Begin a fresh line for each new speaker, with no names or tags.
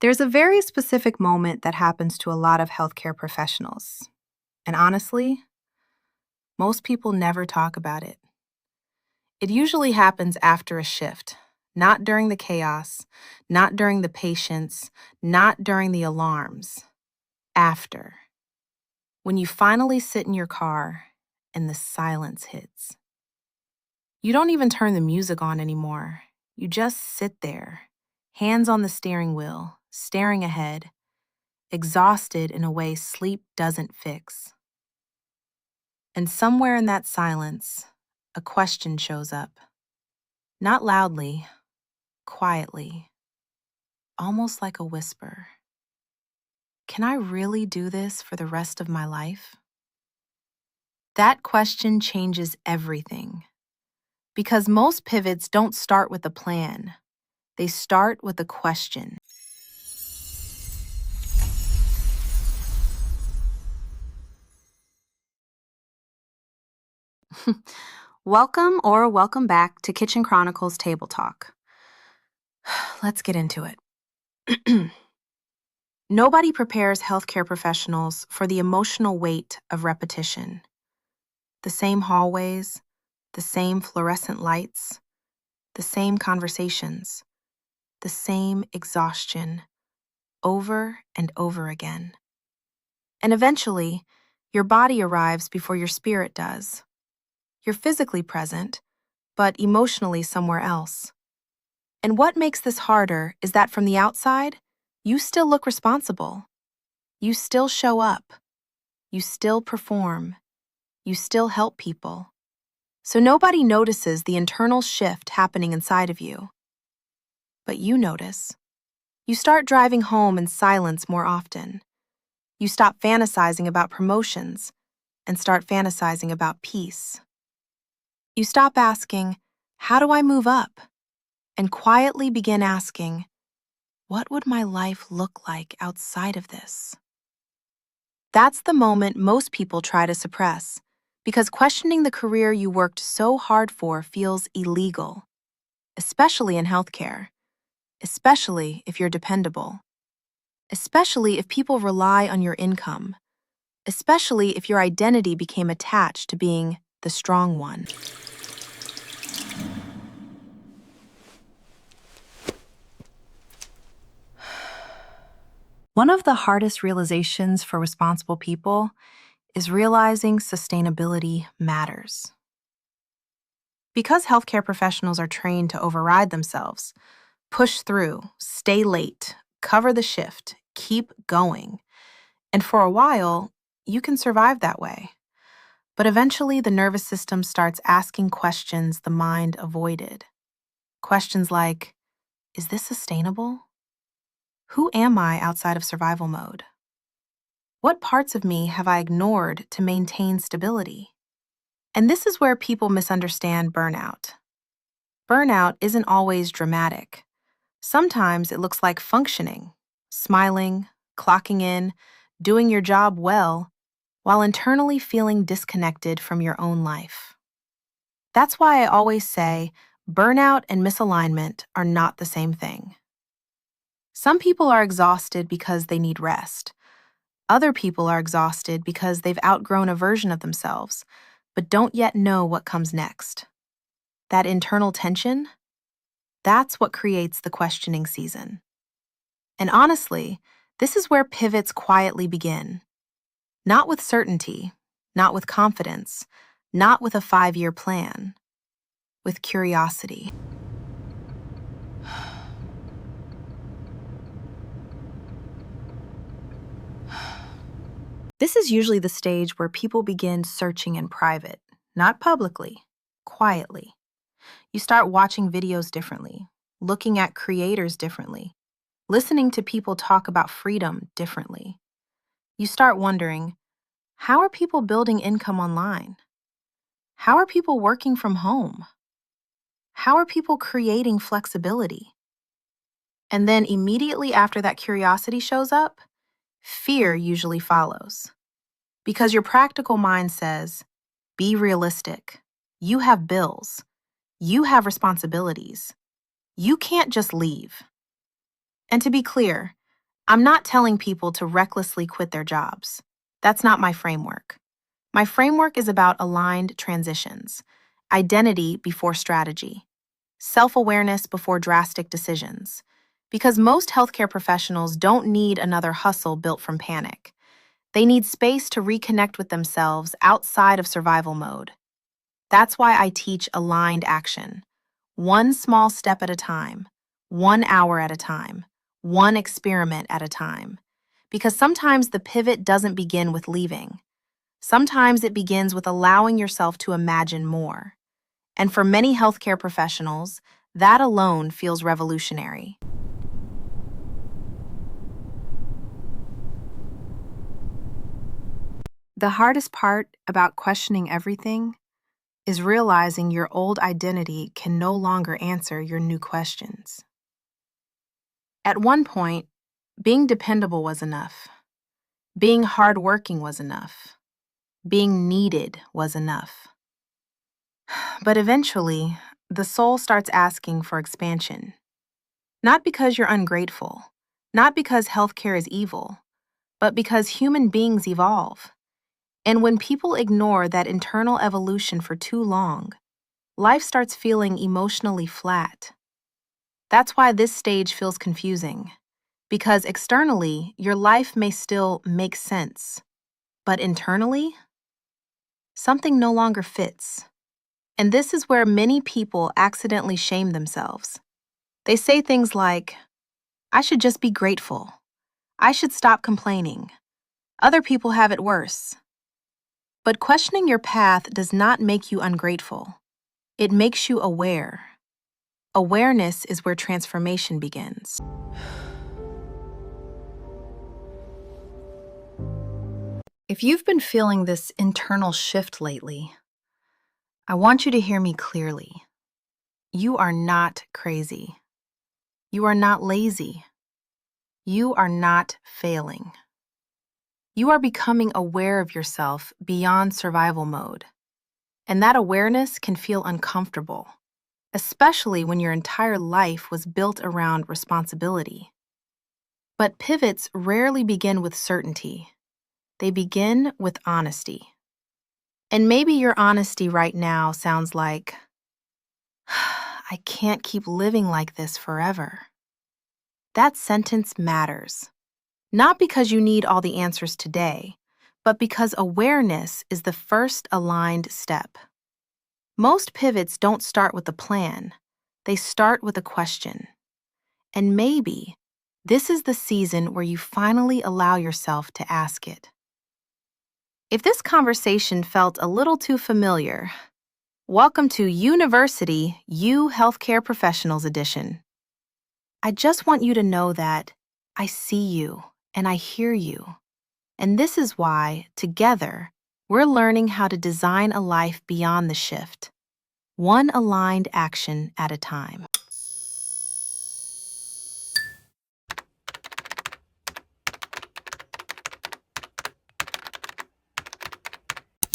There's a very specific moment that happens to a lot of healthcare professionals. And honestly, most people never talk about it. It usually happens after a shift, not during the chaos, not during the patients, not during the alarms. After. When you finally sit in your car and the silence hits. You don't even turn the music on anymore. You just sit there, hands on the steering wheel, staring ahead, exhausted in a way sleep doesn't fix. And somewhere in that silence, a question shows up. Not loudly, quietly, almost like a whisper. Can I really do this for the rest of my life? That question changes everything. Because most pivots don't start with a plan. They start with a question. Welcome back to Kitchen Chronicles Table Talk. Let's get into it. Nobody prepares healthcare professionals for the emotional weight of repetition. The same hallways, the same fluorescent lights, the same conversations, the same exhaustion, over and over again. And eventually, your body arrives before your spirit does. You're physically present, but emotionally somewhere else. And what makes this harder is that from the outside, you still look responsible. You still show up. You still perform. You still help people. So nobody notices the internal shift happening inside of you. But you notice. You start driving home in silence more often. You stop fantasizing about promotions and start fantasizing about peace. You stop asking, how do I move up? And quietly begin asking, what would my life look like outside of this? That's the moment most people try to suppress, because questioning the career you worked so hard for feels illegal, especially in healthcare, especially if you're dependable, especially if people rely on your income, especially if your identity became attached to being the strong one. One of the hardest realizations for responsible people is realizing sustainability matters. Because healthcare professionals are trained to override themselves, push through, stay late, cover the shift, keep going. And for a while, you can survive that way. But eventually, the nervous system starts asking questions the mind avoided. Questions like, is this sustainable? Who am I outside of survival mode? What parts of me have I ignored to maintain stability? And this is where people misunderstand burnout. Burnout isn't always dramatic. Sometimes it looks like functioning, smiling, clocking in, doing your job well, while internally feeling disconnected from your own life. That's why I always say burnout and misalignment are not the same thing. Some people are exhausted because they need rest. Other people are exhausted because they've outgrown a version of themselves, but don't yet know what comes next. That internal tension, that's what creates the questioning season. And honestly, this is where pivots quietly begin. Not with certainty, not with confidence, not with a 5-year plan, with curiosity. This is usually the stage where people begin searching in private, not publicly, quietly. You start watching videos differently, looking at creators differently, listening to people talk about freedom differently. You start wondering, how are people building income online? How are people working from home? How are people creating flexibility? And then immediately after that curiosity shows up, fear usually follows. Because your practical mind says, be realistic. You have bills. You have responsibilities. You can't just leave. And to be clear, I'm not telling people to recklessly quit their jobs. That's not my framework. My framework is about aligned transitions, identity before strategy, self-awareness before drastic decisions. Because most healthcare professionals don't need another hustle built from panic. They need space to reconnect with themselves outside of survival mode. That's why I teach aligned action. One small step at a time, 1 hour at a time, one experiment at a time. Because sometimes the pivot doesn't begin with leaving. Sometimes it begins with allowing yourself to imagine more. And for many healthcare professionals, that alone feels revolutionary. The hardest part about questioning everything is realizing your old identity can no longer answer your new questions. At one point, being dependable was enough. Being hardworking was enough. Being needed was enough. But eventually, the soul starts asking for expansion. Not because you're ungrateful, not because healthcare is evil, but because human beings evolve. And when people ignore that internal evolution for too long, life starts feeling emotionally flat. That's why this stage feels confusing, because externally, your life may still make sense, but internally, something no longer fits. And this is where many people accidentally shame themselves. They say things like, I should just be grateful. I should stop complaining. Other people have it worse. But questioning your path does not make you ungrateful. It makes you aware. Awareness is where transformation begins. If you've been feeling this internal shift lately, I want you to hear me clearly. You are not crazy. You are not lazy. You are not failing. You are becoming aware of yourself beyond survival mode. And that awareness can feel uncomfortable, especially when your entire life was built around responsibility. But pivots rarely begin with certainty. They begin with honesty. And maybe your honesty right now sounds like, I can't keep living like this forever. That sentence matters. Not because you need all the answers today, but because awareness is the first aligned step. Most pivots don't start with a plan. They start with a question. And maybe this is the season where you finally allow yourself to ask it. If this conversation felt a little too familiar, welcome to University You Healthcare Professionals Edition. I just want you to know that I see you and I hear you. And this is why, together, we're learning how to design a life beyond the shift, one aligned action at a time.